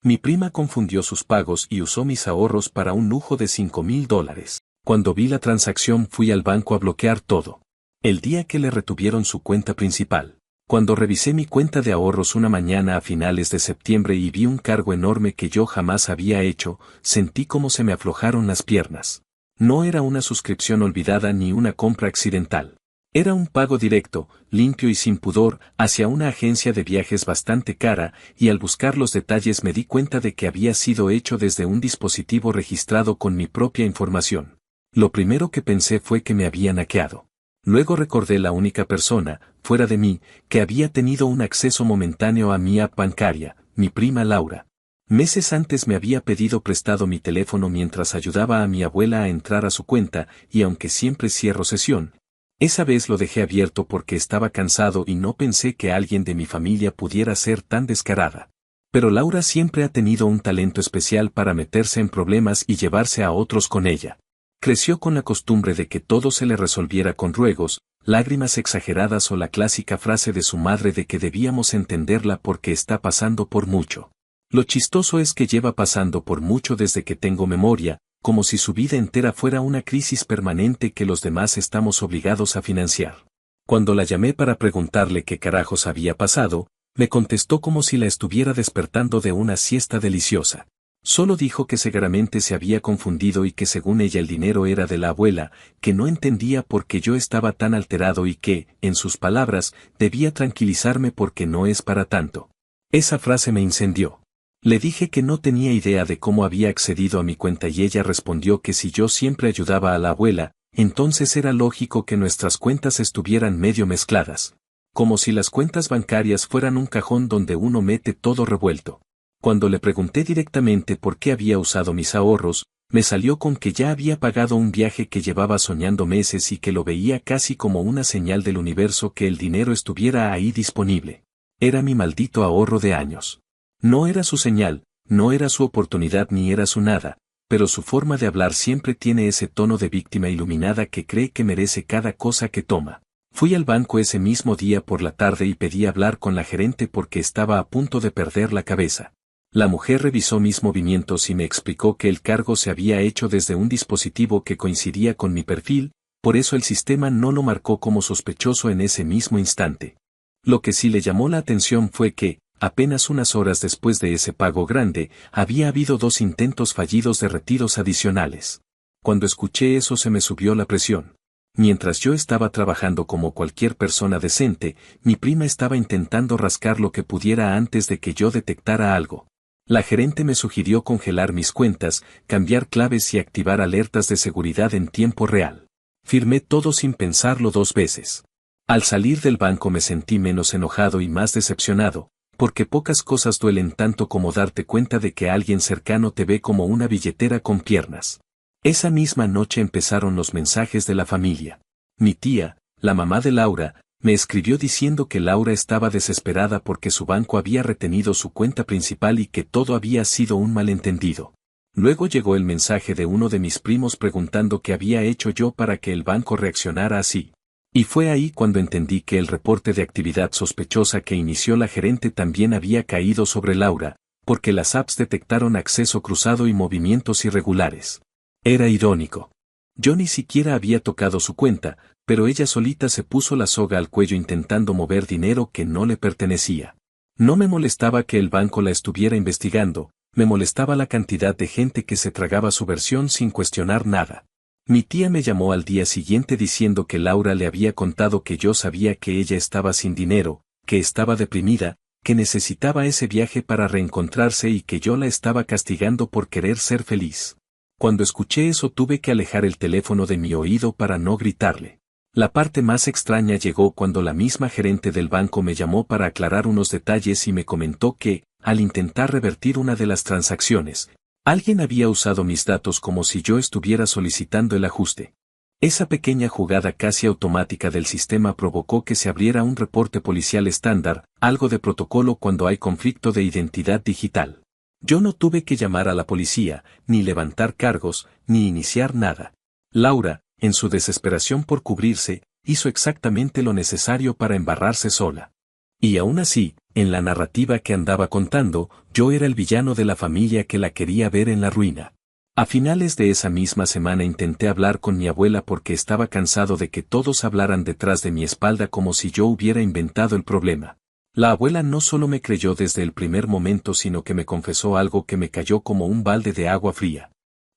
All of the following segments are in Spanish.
Mi prima confundió sus pagos y usó mis ahorros para un lujo de $5,000. Cuando vi la transacción fui al banco a bloquear todo. El día que le retuvieron su cuenta principal. Cuando revisé mi cuenta de ahorros una mañana a finales de septiembre y vi un cargo enorme que yo jamás había hecho, sentí como se me aflojaron las piernas. No era una suscripción olvidada ni una compra accidental. Era un pago directo, limpio y sin pudor, hacia una agencia de viajes bastante cara, y al buscar los detalles me di cuenta de que había sido hecho desde un dispositivo registrado con mi propia información. Lo primero que pensé fue que me habían hackeado. Luego recordé la única persona, fuera de mí, que había tenido un acceso momentáneo a mi app bancaria, mi prima Laura. Meses antes me había pedido prestado mi teléfono mientras ayudaba a mi abuela a entrar a su cuenta, y aunque siempre cierro sesión, esa vez lo dejé abierto porque estaba cansado y no pensé que alguien de mi familia pudiera ser tan descarada. Pero Laura siempre ha tenido un talento especial para meterse en problemas y llevarse a otros con ella. Creció con la costumbre de que todo se le resolviera con ruegos, lágrimas exageradas o la clásica frase de su madre de que debíamos entenderla porque está pasando por mucho. Lo chistoso es que lleva pasando por mucho desde que tengo memoria, como si su vida entera fuera una crisis permanente que los demás estamos obligados a financiar. Cuando la llamé para preguntarle qué carajos había pasado, me contestó como si la estuviera despertando de una siesta deliciosa. Solo dijo que seguramente se había confundido y que según ella el dinero era de la abuela, que no entendía por qué yo estaba tan alterado y que, en sus palabras, debía tranquilizarme porque no es para tanto. Esa frase me incendió. Le dije que no tenía idea de cómo había accedido a mi cuenta y ella respondió que si yo siempre ayudaba a la abuela, entonces era lógico que nuestras cuentas estuvieran medio mezcladas. Como si las cuentas bancarias fueran un cajón donde uno mete todo revuelto. Cuando le pregunté directamente por qué había usado mis ahorros, me salió con que ya había pagado un viaje que llevaba soñando meses y que lo veía casi como una señal del universo que el dinero estuviera ahí disponible. Era mi maldito ahorro de años. No era su señal, no era su oportunidad ni era su nada, pero su forma de hablar siempre tiene ese tono de víctima iluminada que cree que merece cada cosa que toma. Fui al banco ese mismo día por la tarde y pedí hablar con la gerente porque estaba a punto de perder la cabeza. La mujer revisó mis movimientos y me explicó que el cargo se había hecho desde un dispositivo que coincidía con mi perfil, por eso el sistema no lo marcó como sospechoso en ese mismo instante. Lo que sí le llamó la atención fue que, apenas unas horas después de ese pago grande, había habido 2 intentos fallidos de retiros adicionales. Cuando escuché eso se me subió la presión. Mientras yo estaba trabajando como cualquier persona decente, mi prima estaba intentando rascar lo que pudiera antes de que yo detectara algo. La gerente me sugirió congelar mis cuentas, cambiar claves y activar alertas de seguridad en tiempo real. Firmé todo sin pensarlo 2 veces. Al salir del banco me sentí menos enojado y más decepcionado, porque pocas cosas duelen tanto como darte cuenta de que alguien cercano te ve como una billetera con piernas. Esa misma noche empezaron los mensajes de la familia. Mi tía, la mamá de Laura, me escribió diciendo que Laura estaba desesperada porque su banco había retenido su cuenta principal y que todo había sido un malentendido. Luego llegó el mensaje de uno de mis primos preguntando qué había hecho yo para que el banco reaccionara así. Y fue ahí cuando entendí que el reporte de actividad sospechosa que inició la gerente también había caído sobre Laura, porque las apps detectaron acceso cruzado y movimientos irregulares. Era irónico. Yo ni siquiera había tocado su cuenta, pero ella solita se puso la soga al cuello intentando mover dinero que no le pertenecía. No me molestaba que el banco la estuviera investigando, me molestaba la cantidad de gente que se tragaba su versión sin cuestionar nada. Mi tía me llamó al día siguiente diciendo que Laura le había contado que yo sabía que ella estaba sin dinero, que estaba deprimida, que necesitaba ese viaje para reencontrarse y que yo la estaba castigando por querer ser feliz. Cuando escuché eso tuve que alejar el teléfono de mi oído para no gritarle. La parte más extraña llegó cuando la misma gerente del banco me llamó para aclarar unos detalles y me comentó que, al intentar revertir una de las transacciones, alguien había usado mis datos como si yo estuviera solicitando el ajuste. Esa pequeña jugada casi automática del sistema provocó que se abriera un reporte policial estándar, algo de protocolo cuando hay conflicto de identidad digital. Yo no tuve que llamar a la policía, ni levantar cargos, ni iniciar nada. Laura, en su desesperación por cubrirse, hizo exactamente lo necesario para embarrarse sola. Y aún así, en la narrativa que andaba contando, yo era el villano de la familia que la quería ver en la ruina. A finales de esa misma semana intenté hablar con mi abuela porque estaba cansado de que todos hablaran detrás de mi espalda como si yo hubiera inventado el problema. La abuela no solo me creyó desde el primer momento, sino que me confesó algo que me cayó como un balde de agua fría.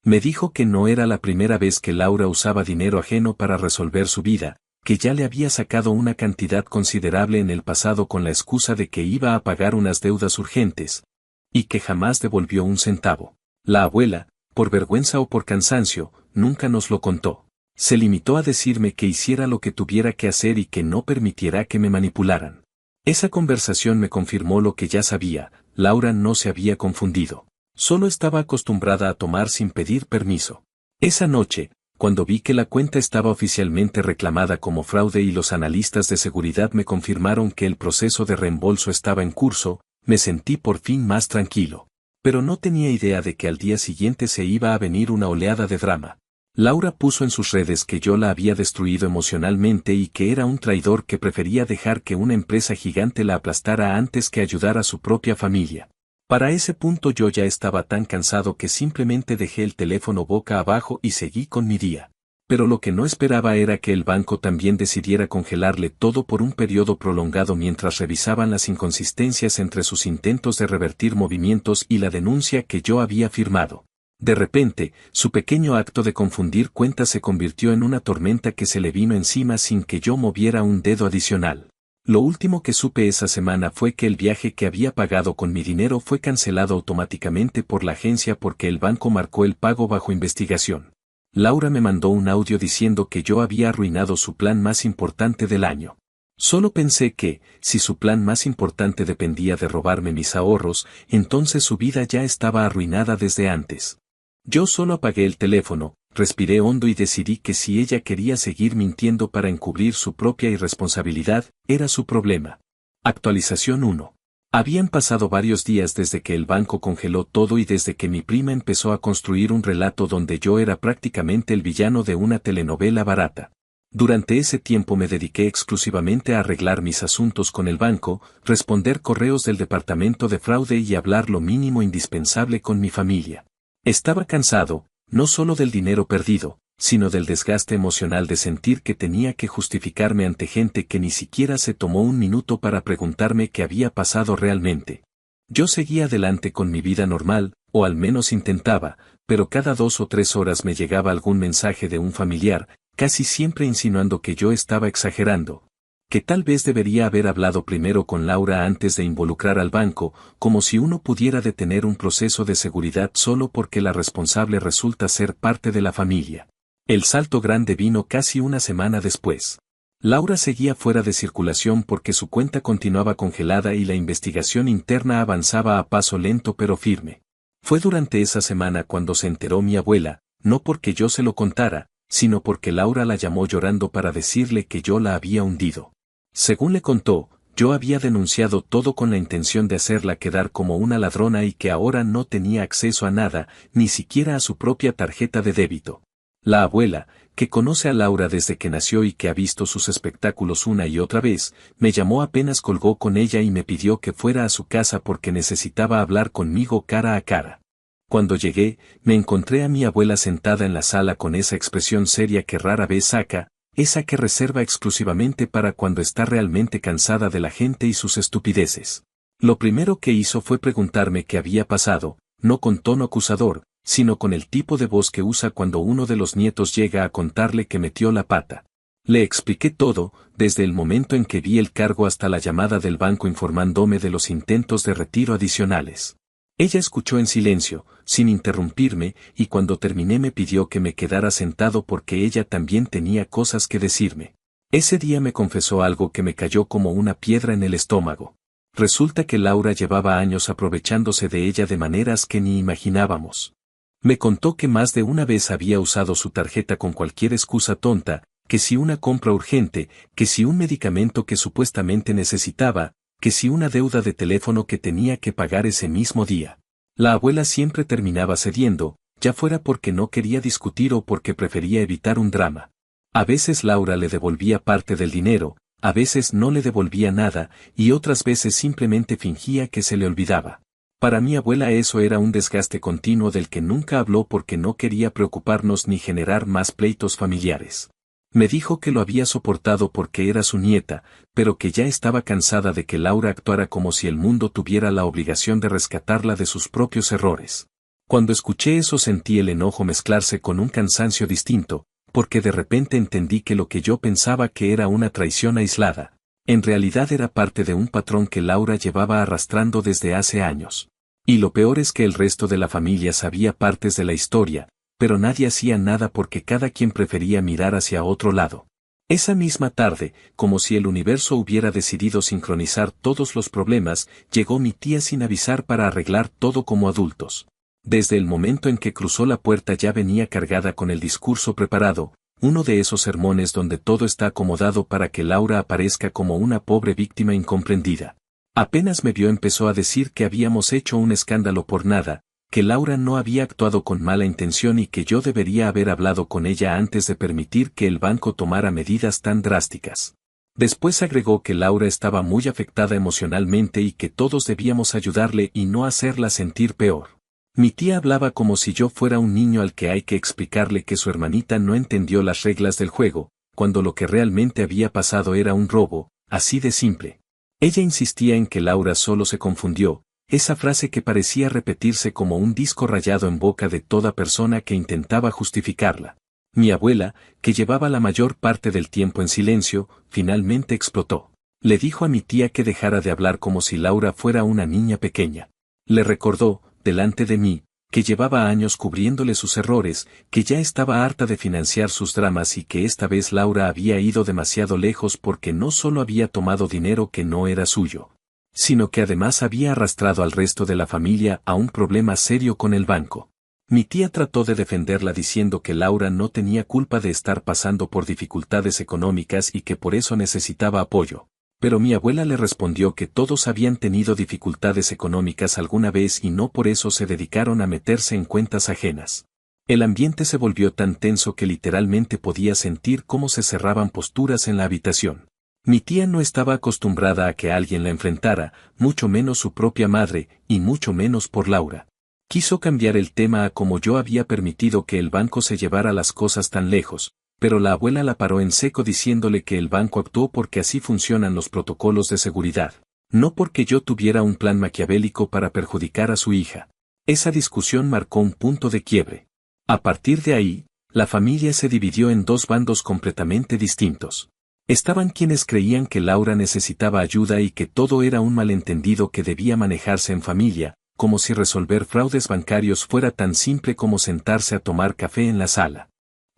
Me dijo que no era la primera vez que Laura usaba dinero ajeno para resolver su vida, que ya le había sacado una cantidad considerable en el pasado con la excusa de que iba a pagar unas deudas urgentes, y que jamás devolvió un centavo. La abuela, por vergüenza o por cansancio, nunca nos lo contó. Se limitó a decirme que hiciera lo que tuviera que hacer y que no permitiera que me manipularan. Esa conversación me confirmó lo que ya sabía: Laura no se había confundido. Solo estaba acostumbrada a tomar sin pedir permiso. Esa noche, cuando vi que la cuenta estaba oficialmente reclamada como fraude y los analistas de seguridad me confirmaron que el proceso de reembolso estaba en curso, me sentí por fin más tranquilo. Pero no tenía idea de que al día siguiente se iba a venir una oleada de drama. Laura puso en sus redes que yo la había destruido emocionalmente y que era un traidor que prefería dejar que una empresa gigante la aplastara antes que ayudar a su propia familia. Para ese punto yo ya estaba tan cansado que simplemente dejé el teléfono boca abajo y seguí con mi día. Pero lo que no esperaba era que el banco también decidiera congelarle todo por un periodo prolongado mientras revisaban las inconsistencias entre sus intentos de revertir movimientos y la denuncia que yo había firmado. De repente, su pequeño acto de confundir cuentas se convirtió en una tormenta que se le vino encima sin que yo moviera un dedo adicional. Lo último que supe esa semana fue que el viaje que había pagado con mi dinero fue cancelado automáticamente por la agencia porque el banco marcó el pago bajo investigación. Laura me mandó un audio diciendo que yo había arruinado su plan más importante del año. Solo pensé que, si su plan más importante dependía de robarme mis ahorros, entonces su vida ya estaba arruinada desde antes. Yo solo apagué el teléfono, respiré hondo y decidí que si ella quería seguir mintiendo para encubrir su propia irresponsabilidad, era su problema. Actualización 1. Habían pasado varios días desde que el banco congeló todo y desde que mi prima empezó a construir un relato donde yo era prácticamente el villano de una telenovela barata. Durante ese tiempo me dediqué exclusivamente a arreglar mis asuntos con el banco, responder correos del departamento de fraude y hablar lo mínimo indispensable con mi familia. Estaba cansado, no solo del dinero perdido, sino del desgaste emocional de sentir que tenía que justificarme ante gente que ni siquiera se tomó un minuto para preguntarme qué había pasado realmente. Yo seguía adelante con mi vida normal, o al menos intentaba, pero cada 2 o 3 horas me llegaba algún mensaje de un familiar, casi siempre insinuando que yo estaba exagerando, que tal vez debería haber hablado primero con Laura antes de involucrar al banco, como si uno pudiera detener un proceso de seguridad solo porque la responsable resulta ser parte de la familia. El salto grande vino casi una semana después. Laura seguía fuera de circulación porque su cuenta continuaba congelada y la investigación interna avanzaba a paso lento pero firme. Fue durante esa semana cuando se enteró mi abuela, no porque yo se lo contara, sino porque Laura la llamó llorando para decirle que yo la había hundido. Según le contó, yo había denunciado todo con la intención de hacerla quedar como una ladrona y que ahora no tenía acceso a nada, ni siquiera a su propia tarjeta de débito. La abuela, que conoce a Laura desde que nació y que ha visto sus espectáculos una y otra vez, me llamó apenas colgó con ella y me pidió que fuera a su casa porque necesitaba hablar conmigo cara a cara. Cuando llegué, me encontré a mi abuela sentada en la sala con esa expresión seria que rara vez saca, esa que reserva exclusivamente para cuando está realmente cansada de la gente y sus estupideces. Lo primero que hizo fue preguntarme qué había pasado, no con tono acusador, sino con el tipo de voz que usa cuando uno de los nietos llega a contarle que metió la pata. Le expliqué todo, desde el momento en que vi el cargo hasta la llamada del banco informándome de los intentos de retiro adicionales. Ella escuchó en silencio, sin interrumpirme, y cuando terminé me pidió que me quedara sentado porque ella también tenía cosas que decirme. Ese día me confesó algo que me cayó como una piedra en el estómago. Resulta que Laura llevaba años aprovechándose de ella de maneras que ni imaginábamos. Me contó que más de una vez había usado su tarjeta con cualquier excusa tonta, que si una compra urgente, que si un medicamento que supuestamente necesitaba, que si una deuda de teléfono que tenía que pagar ese mismo día. La abuela siempre terminaba cediendo, ya fuera porque no quería discutir o porque prefería evitar un drama. A veces Laura le devolvía parte del dinero, A veces no le devolvía nada, y otras veces simplemente fingía que se le olvidaba. Para mi abuela eso era un desgaste continuo del que nunca habló porque no quería preocuparnos ni generar más pleitos familiares. Me dijo que lo había soportado porque era su nieta, pero que ya estaba cansada de que Laura actuara como si el mundo tuviera la obligación de rescatarla de sus propios errores. Cuando escuché eso sentí el enojo mezclarse con un cansancio distinto, porque de repente entendí que lo que yo pensaba que era una traición aislada, en realidad era parte de un patrón que Laura llevaba arrastrando desde hace años. Y lo peor es que el resto de la familia sabía partes de la historia, pero nadie hacía nada porque cada quien prefería mirar hacia otro lado. Esa misma tarde, como si el universo hubiera decidido sincronizar todos los problemas, llegó mi tía sin avisar para arreglar todo como adultos. Desde el momento en que cruzó la puerta ya venía cargada con el discurso preparado, uno de esos sermones donde todo está acomodado para que Laura aparezca como una pobre víctima incomprendida. Apenas me vio empezó a decir que habíamos hecho un escándalo por nada, que Laura no había actuado con mala intención y que yo debería haber hablado con ella antes de permitir que el banco tomara medidas tan drásticas. Después agregó que Laura estaba muy afectada emocionalmente y que todos debíamos ayudarle y no hacerla sentir peor. Mi tía hablaba como si yo fuera un niño al que hay que explicarle que su hermanita no entendió las reglas del juego, cuando lo que realmente había pasado era un robo, así de simple. Ella insistía en que Laura solo se confundió, esa frase que parecía repetirse como un disco rayado en boca de toda persona que intentaba justificarla. Mi abuela, que llevaba la mayor parte del tiempo en silencio, finalmente explotó. Le dijo a mi tía que dejara de hablar como si Laura fuera una niña pequeña. Le recordó, delante de mí, que llevaba años cubriéndole sus errores, que ya estaba harta de financiar sus dramas y que esta vez Laura había ido demasiado lejos porque no solo había tomado dinero que no era suyo, sino que además había arrastrado al resto de la familia a un problema serio con el banco. Mi tía trató de defenderla diciendo que Laura no tenía culpa de estar pasando por dificultades económicas y que por eso necesitaba apoyo. Pero mi abuela le respondió que todos habían tenido dificultades económicas alguna vez y no por eso se dedicaron a meterse en cuentas ajenas. El ambiente se volvió tan tenso que literalmente podía sentir cómo se cerraban posturas en la habitación. Mi tía no estaba acostumbrada a que alguien la enfrentara, mucho menos su propia madre, y mucho menos por Laura. Quiso cambiar el tema a cómo yo había permitido que el banco se llevara las cosas tan lejos, pero la abuela la paró en seco diciéndole que el banco actuó porque así funcionan los protocolos de seguridad, no porque yo tuviera un plan maquiavélico para perjudicar a su hija. Esa discusión marcó un punto de quiebre. A partir de ahí, la familia se dividió en dos bandos completamente distintos. Estaban quienes creían que Laura necesitaba ayuda y que todo era un malentendido que debía manejarse en familia, como si resolver fraudes bancarios fuera tan simple como sentarse a tomar café en la sala.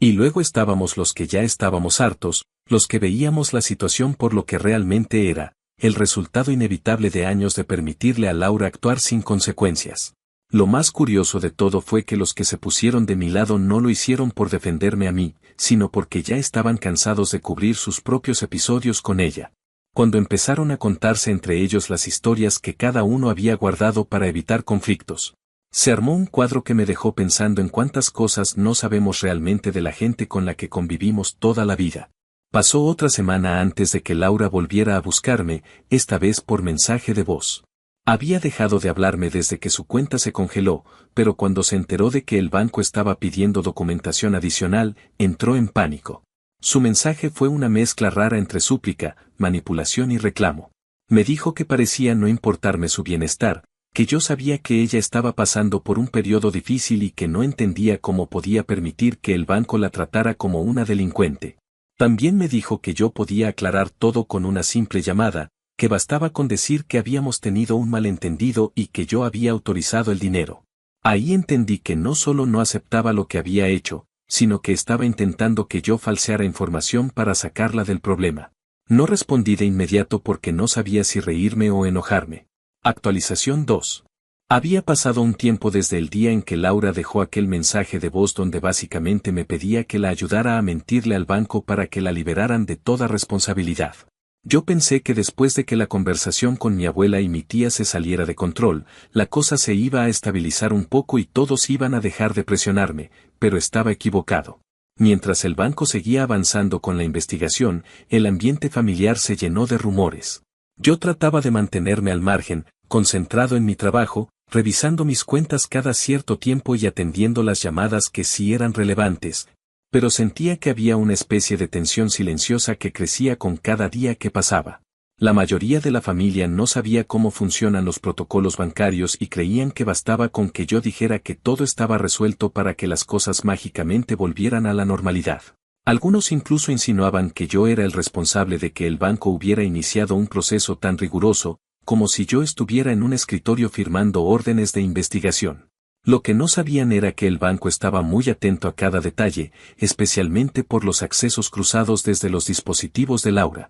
Y luego estábamos los que ya estábamos hartos, los que veíamos la situación por lo que realmente era, el resultado inevitable de años de permitirle a Laura actuar sin consecuencias. Lo más curioso de todo fue que los que se pusieron de mi lado no lo hicieron por defenderme a mí, sino porque ya estaban cansados de cubrir sus propios episodios con ella. Cuando empezaron a contarse entre ellos las historias que cada uno había guardado para evitar conflictos, se armó un cuadro que me dejó pensando en cuántas cosas no sabemos realmente de la gente con la que convivimos toda la vida. Pasó otra semana antes de que Laura volviera a buscarme, esta vez por mensaje de voz. Había dejado de hablarme desde que su cuenta se congeló, pero cuando se enteró de que el banco estaba pidiendo documentación adicional, entró en pánico. Su mensaje fue una mezcla rara entre súplica, manipulación y reclamo. Me dijo que parecía no importarme su bienestar, que yo sabía que ella estaba pasando por un periodo difícil y que no entendía cómo podía permitir que el banco la tratara como una delincuente. También me dijo que yo podía aclarar todo con una simple llamada, que bastaba con decir que habíamos tenido un malentendido y que yo había autorizado el dinero. Ahí entendí que no solo no aceptaba lo que había hecho, sino que estaba intentando que yo falseara información para sacarla del problema. No respondí de inmediato porque no sabía si reírme o enojarme. Actualización 2. Había pasado un tiempo desde el día en que Laura dejó aquel mensaje de voz donde básicamente me pedía que la ayudara a mentirle al banco para que la liberaran de toda responsabilidad. Yo pensé que después de que la conversación con mi abuela y mi tía se saliera de control, la cosa se iba a estabilizar un poco y todos iban a dejar de presionarme, pero estaba equivocado. Mientras el banco seguía avanzando con la investigación, el ambiente familiar se llenó de rumores. Yo trataba de mantenerme al margen, concentrado en mi trabajo, revisando mis cuentas cada cierto tiempo y atendiendo las llamadas que sí eran relevantes, pero sentía que había una especie de tensión silenciosa que crecía con cada día que pasaba. La mayoría de la familia no sabía cómo funcionan los protocolos bancarios y creían que bastaba con que yo dijera que todo estaba resuelto para que las cosas mágicamente volvieran a la normalidad. Algunos incluso insinuaban que yo era el responsable de que el banco hubiera iniciado un proceso tan riguroso, como si yo estuviera en un escritorio firmando órdenes de investigación. Lo que no sabían era que el banco estaba muy atento a cada detalle, especialmente por los accesos cruzados desde los dispositivos de Laura.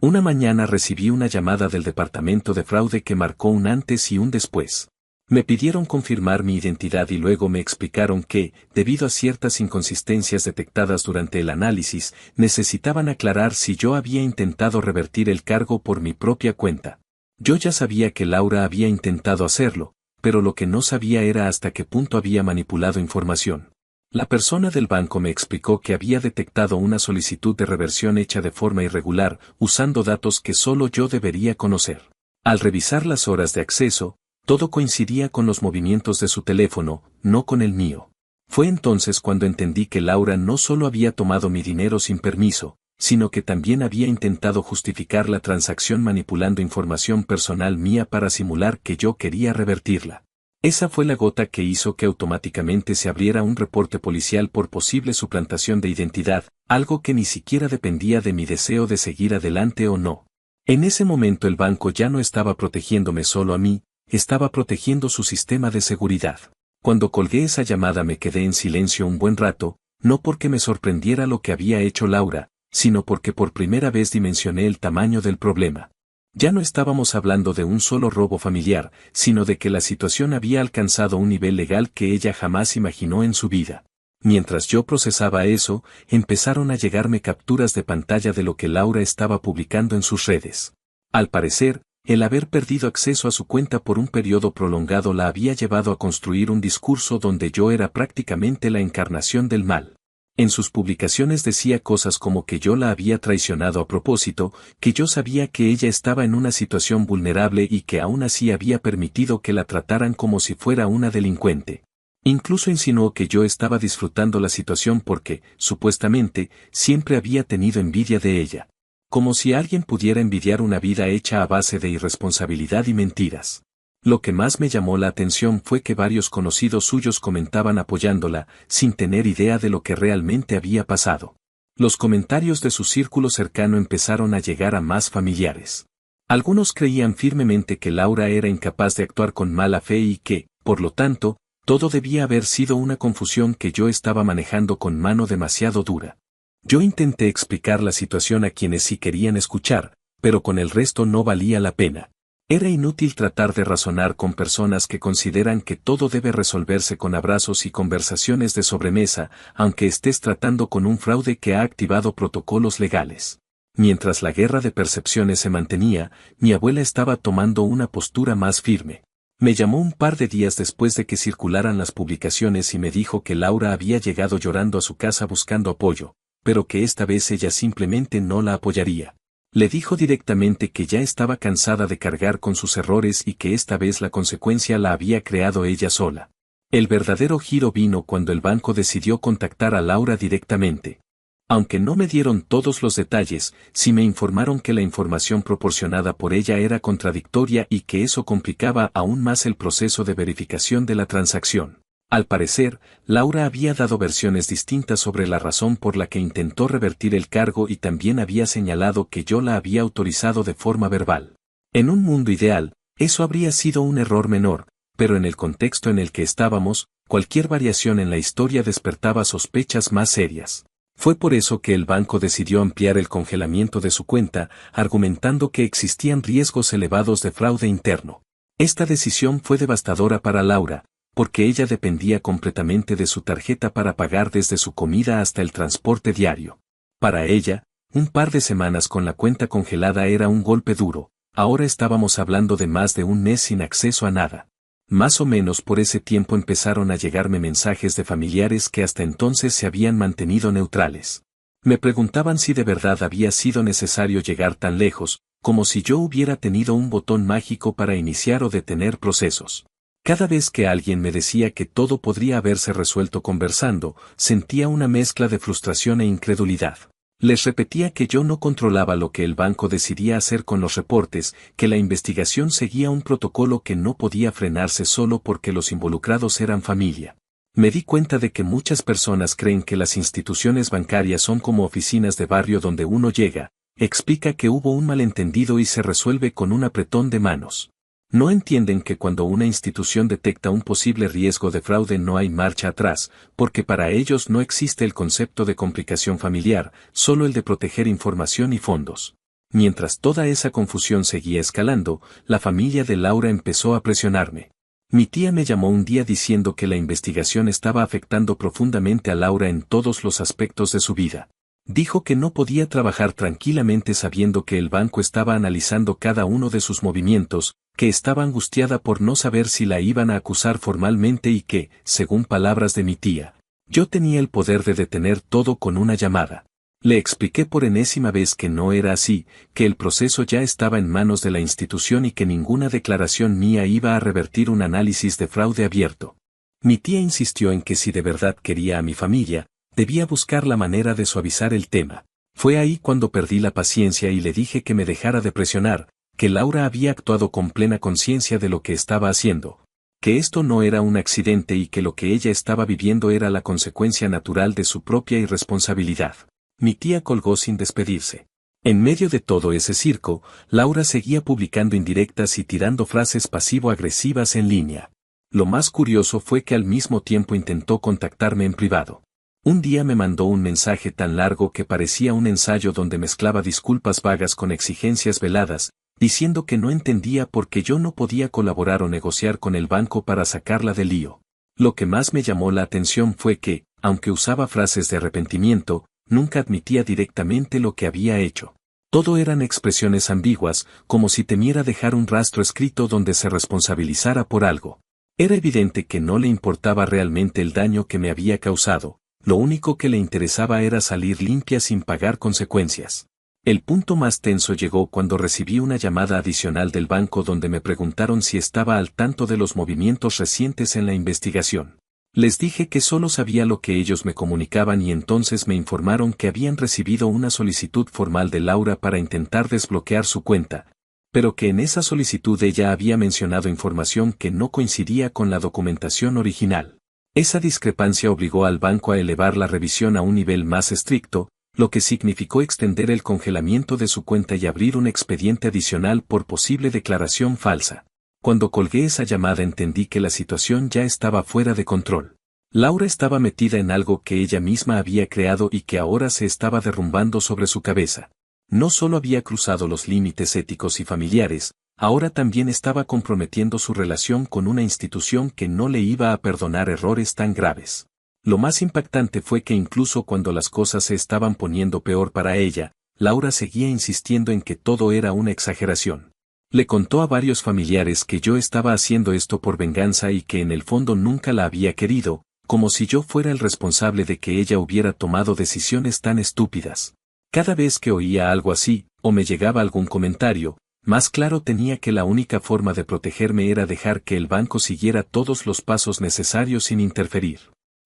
Una mañana recibí una llamada del departamento de fraude que marcó un antes y un después. Me pidieron confirmar mi identidad y luego me explicaron que, debido a ciertas inconsistencias detectadas durante el análisis, necesitaban aclarar si yo había intentado revertir el cargo por mi propia cuenta. Yo ya sabía que Laura había intentado hacerlo, pero lo que no sabía era hasta qué punto había manipulado información. La persona del banco me explicó que había detectado una solicitud de reversión hecha de forma irregular, usando datos que solo yo debería conocer. Al revisar las horas de acceso, todo coincidía con los movimientos de su teléfono, no con el mío. Fue entonces cuando entendí que Laura no solo había tomado mi dinero sin permiso, sino que también había intentado justificar la transacción manipulando información personal mía para simular que yo quería revertirla. Esa fue la gota que hizo que automáticamente se abriera un reporte policial por posible suplantación de identidad, algo que ni siquiera dependía de mi deseo de seguir adelante o no. En ese momento el banco ya no estaba protegiéndome solo a mí, estaba protegiendo su sistema de seguridad. Cuando colgué esa llamada me quedé en silencio un buen rato, no porque me sorprendiera lo que había hecho Laura, sino porque por primera vez dimensioné el tamaño del problema. Ya no estábamos hablando de un solo robo familiar, sino de que la situación había alcanzado un nivel legal que ella jamás imaginó en su vida. Mientras yo procesaba eso, empezaron a llegarme capturas de pantalla de lo que Laura estaba publicando en sus redes. Al parecer, el haber perdido acceso a su cuenta por un periodo prolongado la había llevado a construir un discurso donde yo era prácticamente la encarnación del mal. En sus publicaciones decía cosas como que yo la había traicionado a propósito, que yo sabía que ella estaba en una situación vulnerable y que aún así había permitido que la trataran como si fuera una delincuente. Incluso insinuó que yo estaba disfrutando la situación porque, supuestamente, siempre había tenido envidia de ella. Como si alguien pudiera envidiar una vida hecha a base de irresponsabilidad y mentiras. Lo que más me llamó la atención fue que varios conocidos suyos comentaban apoyándola, sin tener idea de lo que realmente había pasado. Los comentarios de su círculo cercano empezaron a llegar a más familiares. Algunos creían firmemente que Laura era incapaz de actuar con mala fe y que, por lo tanto, todo debía haber sido una confusión que yo estaba manejando con mano demasiado dura. Yo intenté explicar la situación a quienes sí querían escuchar, pero con el resto no valía la pena. Era inútil tratar de razonar con personas que consideran que todo debe resolverse con abrazos y conversaciones de sobremesa, aunque estés tratando con un fraude que ha activado protocolos legales. Mientras la guerra de percepciones se mantenía, mi abuela estaba tomando una postura más firme. Me llamó un par de días después de que circularan las publicaciones y me dijo que Laura había llegado llorando a su casa buscando apoyo, pero que esta vez ella simplemente no la apoyaría. Le dijo directamente que ya estaba cansada de cargar con sus errores y que esta vez la consecuencia la había creado ella sola. El verdadero giro vino cuando el banco decidió contactar a Laura directamente. Aunque no me dieron todos los detalles, sí me informaron que la información proporcionada por ella era contradictoria y que eso complicaba aún más el proceso de verificación de la transacción. Al parecer, Laura había dado versiones distintas sobre la razón por la que intentó revertir el cargo y también había señalado que yo la había autorizado de forma verbal. En un mundo ideal, eso habría sido un error menor, pero en el contexto en el que estábamos, cualquier variación en la historia despertaba sospechas más serias. Fue por eso que el banco decidió ampliar el congelamiento de su cuenta, argumentando que existían riesgos elevados de fraude interno. Esta decisión fue devastadora para Laura, porque ella dependía completamente de su tarjeta para pagar desde su comida hasta el transporte diario. Para ella, un par de semanas con la cuenta congelada era un golpe duro, ahora estábamos hablando de más de un mes sin acceso a nada. Más o menos por ese tiempo empezaron a llegarme mensajes de familiares que hasta entonces se habían mantenido neutrales. Me preguntaban si de verdad había sido necesario llegar tan lejos, como si yo hubiera tenido un botón mágico para iniciar o detener procesos. Cada vez que alguien me decía que todo podría haberse resuelto conversando, sentía una mezcla de frustración e incredulidad. Les repetía que yo no controlaba lo que el banco decidía hacer con los reportes, que la investigación seguía un protocolo que no podía frenarse solo porque los involucrados eran familia. Me di cuenta de que muchas personas creen que las instituciones bancarias son como oficinas de barrio donde uno llega, explica que hubo un malentendido y se resuelve con un apretón de manos. No entienden que cuando una institución detecta un posible riesgo de fraude no hay marcha atrás, porque para ellos no existe el concepto de complicación familiar, solo el de proteger información y fondos. Mientras toda esa confusión seguía escalando, la familia de Laura empezó a presionarme. Mi tía me llamó un día diciendo que la investigación estaba afectando profundamente a Laura en todos los aspectos de su vida. Dijo que no podía trabajar tranquilamente sabiendo que el banco estaba analizando cada uno de sus movimientos, que estaba angustiada por no saber si la iban a acusar formalmente y que, según palabras de mi tía, yo tenía el poder de detener todo con una llamada. Le expliqué por enésima vez que no era así, que el proceso ya estaba en manos de la institución y que ninguna declaración mía iba a revertir un análisis de fraude abierto. Mi tía insistió en que si de verdad quería a mi familia, debía buscar la manera de suavizar el tema. Fue ahí cuando perdí la paciencia y le dije que me dejara de presionar, que Laura había actuado con plena conciencia de lo que estaba haciendo, que esto no era un accidente y que lo que ella estaba viviendo era la consecuencia natural de su propia irresponsabilidad. Mi tía colgó sin despedirse. En medio de todo ese circo, Laura seguía publicando indirectas y tirando frases pasivo-agresivas en línea. Lo más curioso fue que al mismo tiempo intentó contactarme en privado. Un día me mandó un mensaje tan largo que parecía un ensayo donde mezclaba disculpas vagas con exigencias veladas, diciendo que no entendía por qué yo no podía colaborar o negociar con el banco para sacarla del lío. Lo que más me llamó la atención fue que, aunque usaba frases de arrepentimiento, nunca admitía directamente lo que había hecho. Todo eran expresiones ambiguas, como si temiera dejar un rastro escrito donde se responsabilizara por algo. Era evidente que no le importaba realmente el daño que me había causado. Lo único que le interesaba era salir limpia sin pagar consecuencias. El punto más tenso llegó cuando recibí una llamada adicional del banco donde me preguntaron si estaba al tanto de los movimientos recientes en la investigación. Les dije que solo sabía lo que ellos me comunicaban y entonces me informaron que habían recibido una solicitud formal de Laura para intentar desbloquear su cuenta, pero que en esa solicitud ella había mencionado información que no coincidía con la documentación original. Esa discrepancia obligó al banco a elevar la revisión a un nivel más estricto, lo que significó extender el congelamiento de su cuenta y abrir un expediente adicional por posible declaración falsa. Cuando colgué esa llamada entendí que la situación ya estaba fuera de control. Laura estaba metida en algo que ella misma había creado y que ahora se estaba derrumbando sobre su cabeza. No solo había cruzado los límites éticos y familiares, ahora también estaba comprometiendo su relación con una institución que no le iba a perdonar errores tan graves. Lo más impactante fue que incluso cuando las cosas se estaban poniendo peor para ella, Laura seguía insistiendo en que todo era una exageración. Le contó a varios familiares que yo estaba haciendo esto por venganza y que en el fondo nunca la había querido, como si yo fuera el responsable de que ella hubiera tomado decisiones tan estúpidas. Cada vez que oía algo así, o me llegaba algún comentario, más claro tenía que la única forma de protegerme era dejar que el banco siguiera todos los pasos necesarios sin interferir.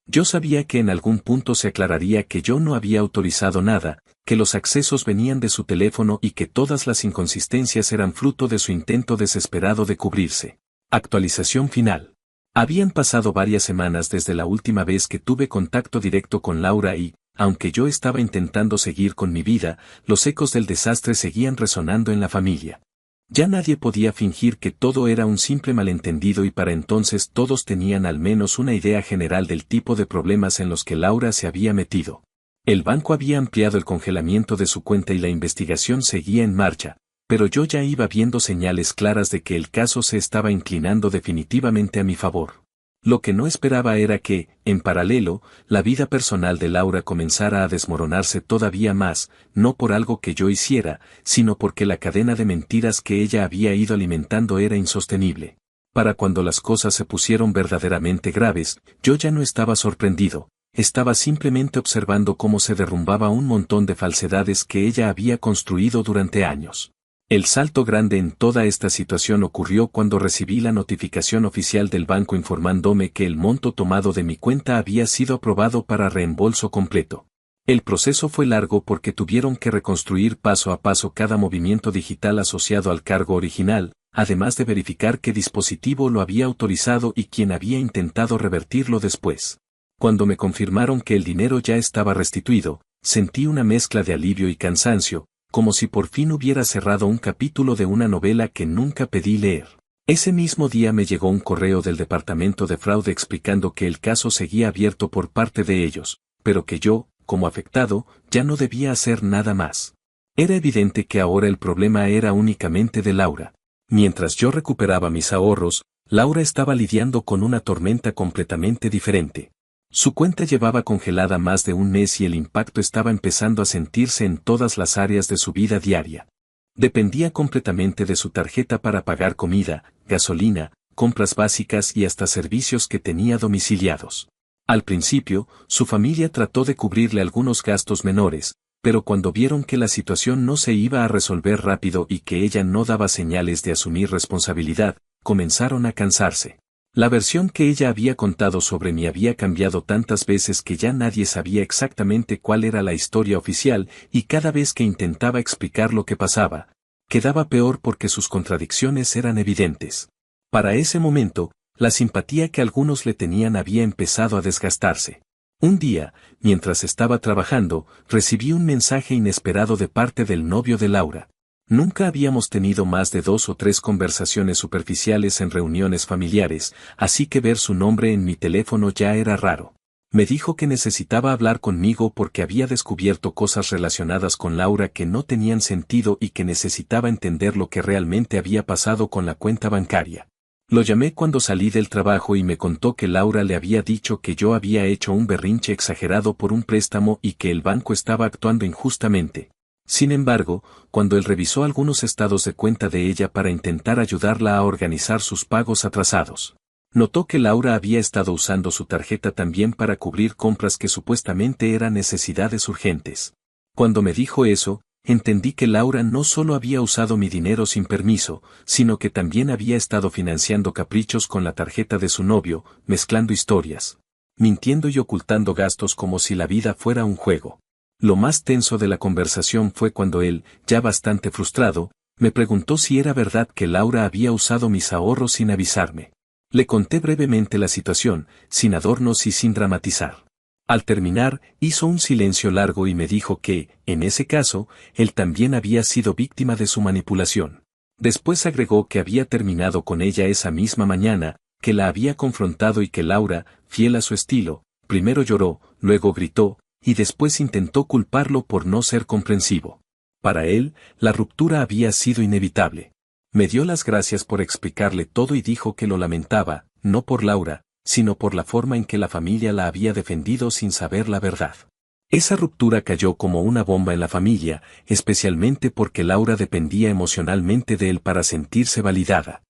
Yo sabía que en algún punto se aclararía que yo no había autorizado nada, que los accesos venían de su teléfono y que todas las inconsistencias eran fruto de su intento desesperado de cubrirse. Actualización final. Habían pasado varias semanas desde la última vez que tuve contacto directo con Laura y, aunque yo estaba intentando seguir con mi vida, los ecos del desastre seguían resonando en la familia. Ya nadie podía fingir que todo era un simple malentendido y para entonces todos tenían al menos una idea general del tipo de problemas en los que Laura se había metido. El banco había ampliado el congelamiento de su cuenta y la investigación seguía en marcha, pero yo ya iba viendo señales claras de que el caso se estaba inclinando definitivamente a mi favor. Lo que no esperaba era que, en paralelo, la vida personal de Laura comenzara a desmoronarse todavía más, no por algo que yo hiciera, sino porque la cadena de mentiras que ella había ido alimentando era insostenible. Para cuando las cosas se pusieron verdaderamente graves, yo ya no estaba sorprendido, estaba simplemente observando cómo se derrumbaba un montón de falsedades que ella había construido durante años. El salto grande en toda esta situación ocurrió cuando recibí la notificación oficial del banco informándome que el monto tomado de mi cuenta había sido aprobado para reembolso completo. El proceso fue largo porque tuvieron que reconstruir paso a paso cada movimiento digital asociado al cargo original, además de verificar qué dispositivo lo había autorizado y quién había intentado revertirlo después. Cuando me confirmaron que el dinero ya estaba restituido, sentí una mezcla de alivio y cansancio, como si por fin hubiera cerrado un capítulo de una novela que nunca pedí leer. Ese mismo día me llegó un correo del departamento de fraude explicando que el caso seguía abierto por parte de ellos, pero que yo, como afectado, ya no debía hacer nada más. Era evidente que ahora el problema era únicamente de Laura. Mientras yo recuperaba mis ahorros, Laura estaba lidiando con una tormenta completamente diferente. Su cuenta llevaba congelada más de un mes y el impacto estaba empezando a sentirse en todas las áreas de su vida diaria. Dependía completamente de su tarjeta para pagar comida, gasolina, compras básicas y hasta servicios que tenía domiciliados. Al principio, su familia trató de cubrirle algunos gastos menores, pero cuando vieron que la situación no se iba a resolver rápido y que ella no daba señales de asumir responsabilidad, comenzaron a cansarse. La versión que ella había contado sobre mí había cambiado tantas veces que ya nadie sabía exactamente cuál era la historia oficial y cada vez que intentaba explicar lo que pasaba, quedaba peor porque sus contradicciones eran evidentes. Para ese momento, la simpatía que algunos le tenían había empezado a desgastarse. Un día, mientras estaba trabajando, recibí un mensaje inesperado de parte del novio de Laura. Nunca habíamos tenido más de 2 o 3 conversaciones superficiales en reuniones familiares, así que ver su nombre en mi teléfono ya era raro. Me dijo que necesitaba hablar conmigo porque había descubierto cosas relacionadas con Laura que no tenían sentido y que necesitaba entender lo que realmente había pasado con la cuenta bancaria. Lo llamé cuando salí del trabajo y me contó que Laura le había dicho que yo había hecho un berrinche exagerado por un préstamo y que el banco estaba actuando injustamente. Sin embargo, cuando él revisó algunos estados de cuenta de ella para intentar ayudarla a organizar sus pagos atrasados, notó que Laura había estado usando su tarjeta también para cubrir compras que supuestamente eran necesidades urgentes. Cuando me dijo eso, entendí que Laura no solo había usado mi dinero sin permiso, sino que también había estado financiando caprichos con la tarjeta de su novio, mezclando historias, mintiendo y ocultando gastos como si la vida fuera un juego. Lo más tenso de la conversación fue cuando él, ya bastante frustrado, me preguntó si era verdad que Laura había usado mis ahorros sin avisarme. Le conté brevemente la situación, sin adornos y sin dramatizar. Al terminar, hizo un silencio largo y me dijo que, en ese caso, él también había sido víctima de su manipulación. Después agregó que había terminado con ella esa misma mañana, que la había confrontado y que Laura, fiel a su estilo, primero lloró, luego gritó, y después intentó culparlo por no ser comprensivo. Para él, la ruptura había sido inevitable. Me dio las gracias por explicarle todo y dijo que lo lamentaba, no por Laura, sino por la forma en que la familia la había defendido sin saber la verdad. Esa ruptura cayó como una bomba en la familia, especialmente porque Laura dependía emocionalmente de él para sentirse validada.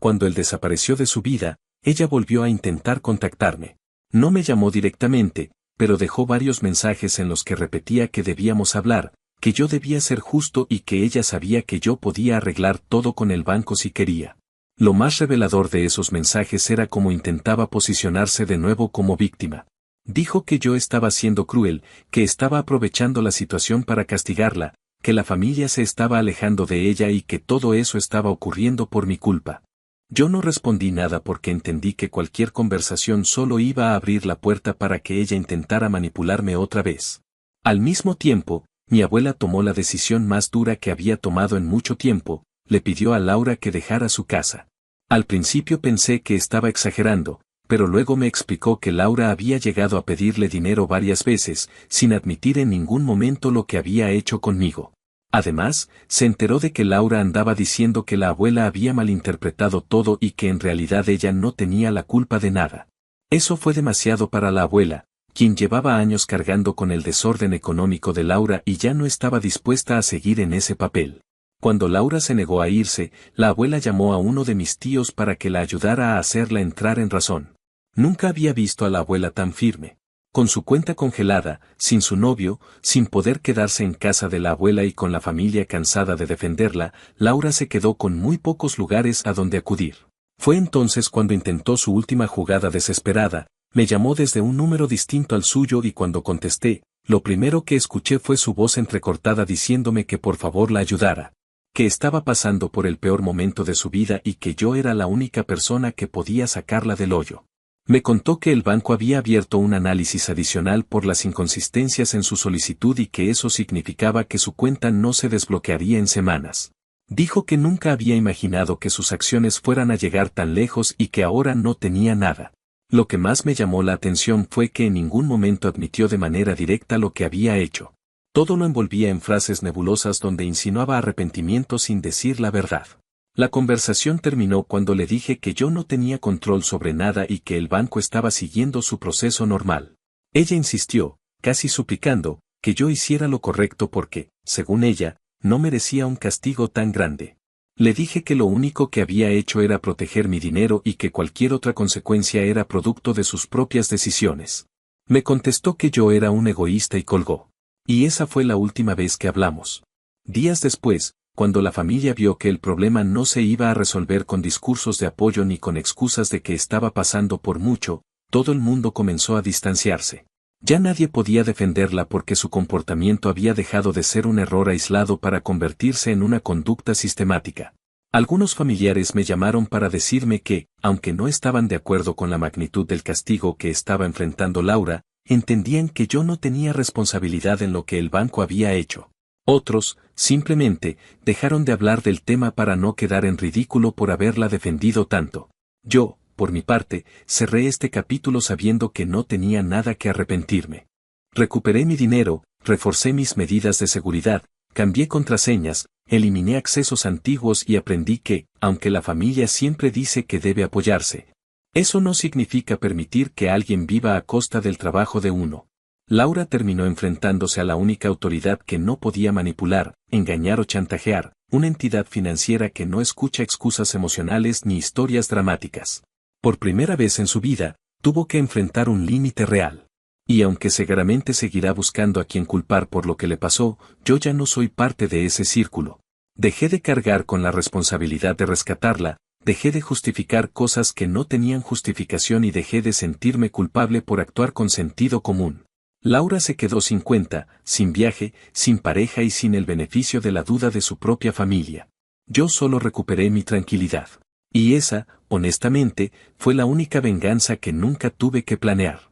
Cuando él desapareció de su vida, ella volvió a intentar contactarme. No me llamó directamente, pero dejó varios mensajes en los que repetía que debíamos hablar, que yo debía ser justo y que ella sabía que yo podía arreglar todo con el banco si quería. Lo más revelador de esos mensajes era cómo intentaba posicionarse de nuevo como víctima. Dijo que yo estaba siendo cruel, que estaba aprovechando la situación para castigarla, que la familia se estaba alejando de ella y que todo eso estaba ocurriendo por mi culpa. Yo no respondí nada porque entendí que cualquier conversación solo iba a abrir la puerta para que ella intentara manipularme otra vez. Al mismo tiempo, mi abuela tomó la decisión más dura que había tomado en mucho tiempo, le pidió a Laura que dejara su casa. Al principio pensé que estaba exagerando, pero luego me explicó que Laura había llegado a pedirle dinero varias veces, sin admitir en ningún momento lo que había hecho conmigo. Además, se enteró de que Laura andaba diciendo que la abuela había malinterpretado todo y que en realidad ella no tenía la culpa de nada. Eso fue demasiado para la abuela, quien llevaba años cargando con el desorden económico de Laura y ya no estaba dispuesta a seguir en ese papel. Cuando Laura se negó a irse, la abuela llamó a uno de mis tíos para que la ayudara a hacerla entrar en razón. Nunca había visto a la abuela tan firme. Con su cuenta congelada, sin su novio, sin poder quedarse en casa de la abuela y con la familia cansada de defenderla, Laura se quedó con muy pocos lugares a donde acudir. Fue entonces cuando intentó su última jugada desesperada, me llamó desde un número distinto al suyo y cuando contesté, lo primero que escuché fue su voz entrecortada diciéndome que por favor la ayudara, que estaba pasando por el peor momento de su vida y que yo era la única persona que podía sacarla del hoyo. Me contó que el banco había abierto un análisis adicional por las inconsistencias en su solicitud y que eso significaba que su cuenta no se desbloquearía en semanas. Dijo que nunca había imaginado que sus acciones fueran a llegar tan lejos y que ahora no tenía nada. Lo que más me llamó la atención fue que en ningún momento admitió de manera directa lo que había hecho. Todo lo envolvía en frases nebulosas donde insinuaba arrepentimiento sin decir la verdad. La conversación terminó cuando le dije que yo no tenía control sobre nada y que el banco estaba siguiendo su proceso normal. Ella insistió, casi suplicando, que yo hiciera lo correcto porque, según ella, no merecía un castigo tan grande. Le dije que lo único que había hecho era proteger mi dinero y que cualquier otra consecuencia era producto de sus propias decisiones. Me contestó que yo era un egoísta y colgó. Y esa fue la última vez que hablamos. Días después, cuando la familia vio que el problema no se iba a resolver con discursos de apoyo ni con excusas de que estaba pasando por mucho, todo el mundo comenzó a distanciarse. Ya nadie podía defenderla porque su comportamiento había dejado de ser un error aislado para convertirse en una conducta sistemática. Algunos familiares me llamaron para decirme que, aunque no estaban de acuerdo con la magnitud del castigo que estaba enfrentando Laura, entendían que yo no tenía responsabilidad en lo que el banco había hecho. Otros, simplemente, dejaron de hablar del tema para no quedar en ridículo por haberla defendido tanto. Yo, por mi parte, cerré este capítulo sabiendo que no tenía nada que arrepentirme. Recuperé mi dinero, reforcé mis medidas de seguridad, cambié contraseñas, eliminé accesos antiguos y aprendí que, aunque la familia siempre dice que debe apoyarse, eso no significa permitir que alguien viva a costa del trabajo de uno. Laura terminó enfrentándose a la única autoridad que no podía manipular, engañar o chantajear, una entidad financiera que no escucha excusas emocionales ni historias dramáticas. Por primera vez en su vida, tuvo que enfrentar un límite real. Y aunque seguramente seguirá buscando a quien culpar por lo que le pasó, yo ya no soy parte de ese círculo. Dejé de cargar con la responsabilidad de rescatarla, dejé de justificar cosas que no tenían justificación y dejé de sentirme culpable por actuar con sentido común. Laura se quedó sin cuenta, sin viaje, sin pareja y sin el beneficio de la duda de su propia familia. Yo solo recuperé mi tranquilidad. Y esa, honestamente, fue la única venganza que nunca tuve que planear.